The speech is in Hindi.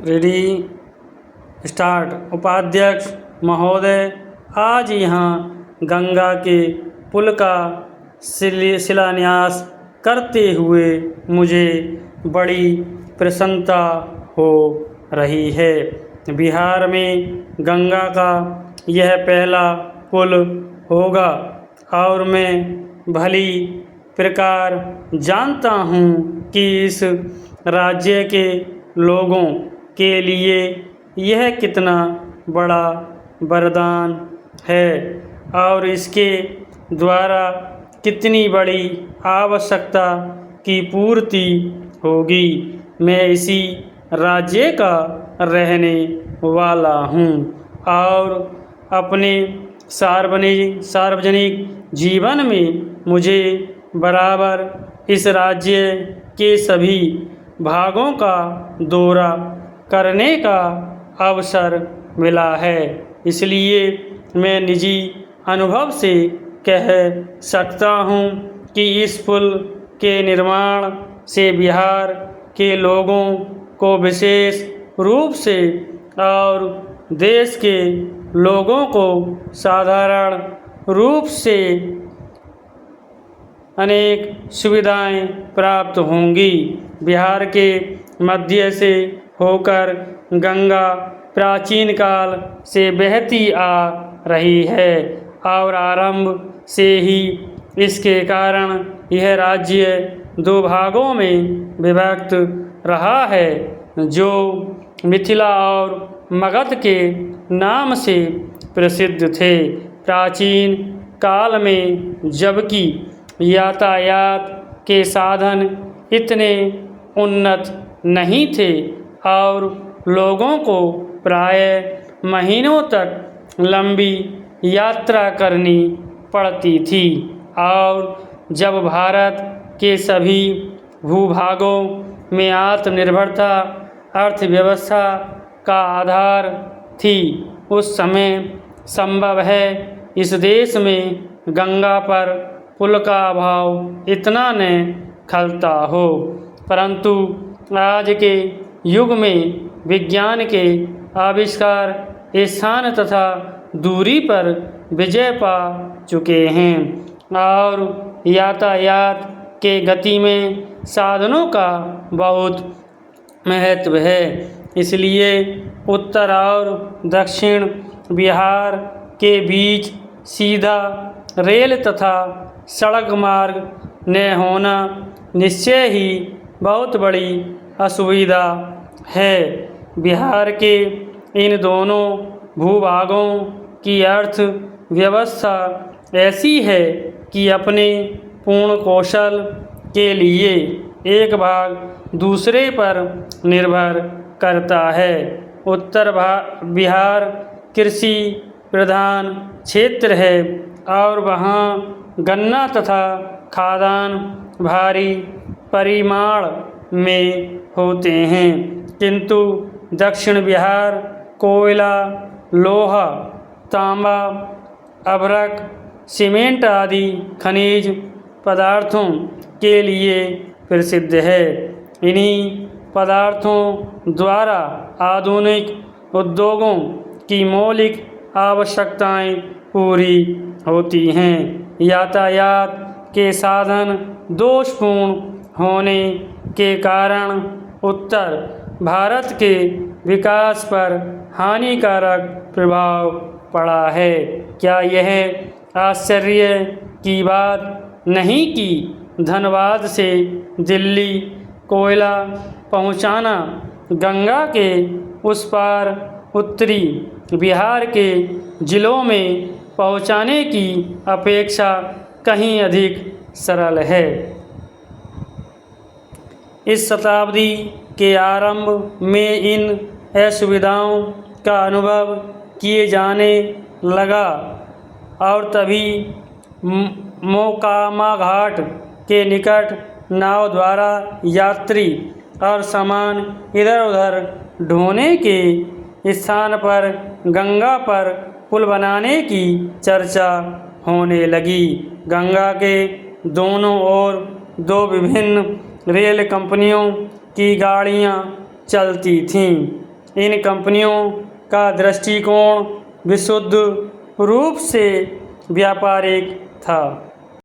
Ready start. उपाध्यक्ष महोदय, आज यहाँ गंगा के पुल का शिलान्यास करते हुए मुझे बड़ी प्रसन्नता हो रही है। बिहार में गंगा का यह पहला पुल होगा और मैं भली प्रकार जानता हूँ कि इस राज्य के लोगों के लिए यह कितना बड़ा वरदान है और इसके द्वारा कितनी बड़ी आवश्यकता की पूर्ति होगी। मैं इसी राज्य का रहने वाला हूँ और अपने सार्वजनिक जीवन में मुझे बराबर इस राज्य के सभी भागों का दौरा करने का अवसर मिला है। इसलिए मैं निजी अनुभव से कह सकता हूँ कि इस पुल के निर्माण से बिहार के लोगों को विशेष रूप से और देश के लोगों को साधारण रूप से अनेक सुविधाएं प्राप्त होंगी। बिहार के मध्य से होकर गंगा प्राचीन काल से बहती आ रही है और आरंभ से ही इसके कारण यह राज्य दो भागों में विभक्त रहा है, जो मिथिला और मगध के नाम से प्रसिद्ध थे। प्राचीन काल में जबकि यातायात के साधन इतने उन्नत नहीं थे और लोगों को प्रायः महीनों तक लंबी यात्रा करनी पड़ती थी और जब भारत के सभी भूभागों में आत्मनिर्भरता अर्थव्यवस्था का आधार थी, उस समय संभव है इस देश में गंगा पर पुल का अभाव इतना न खलता हो। परंतु आज के युग में विज्ञान के आविष्कार स्थान तथा दूरी पर विजय पा चुके हैं और यातायात के गति में साधनों का बहुत महत्व है। इसलिए उत्तर और दक्षिण बिहार के बीच सीधा रेल तथा सड़क मार्ग न होना निश्चय ही बहुत बड़ी असुविधा है। बिहार के इन दोनों भूभागों की अर्थव्यवस्था ऐसी है कि अपने पूर्ण कौशल के लिए एक भाग दूसरे पर निर्भर करता है। उत्तर बिहार कृषि प्रधान क्षेत्र है और वहाँ गन्ना तथा खाद्यान्न भारी परिमाण में होते हैं, किंतु दक्षिण बिहार कोयला, लोहा, तांबा, अभ्रक, सीमेंट आदि खनिज पदार्थों के लिए प्रसिद्ध है। इन्हीं पदार्थों द्वारा आधुनिक उद्योगों की मौलिक आवश्यकताएं पूरी होती हैं। यातायात के साधन दोषपूर्ण होने के कारण उत्तर भारत के विकास पर हानिकारक प्रभाव पड़ा है। क्या यह आश्चर्य की बात नहीं कि धनबाद से दिल्ली कोयला पहुंचाना गंगा के उस पार उत्तरी बिहार के जिलों में पहुंचाने की अपेक्षा कहीं अधिक सरल है। इस शताब्दी के आरंभ में इन असुविधाओं का अनुभव किए जाने लगा और तभी मोकामा घाट के निकट नाव द्वारा यात्री और सामान इधर उधर ढोने के स्थान पर गंगा पर पुल बनाने की चर्चा होने लगी। गंगा के दोनों ओर दो विभिन्न रेल कंपनियों की गाड़ियां चलती थीं। इन कंपनियों का दृष्टिकोण विशुद्ध रूप से व्यापारिक था।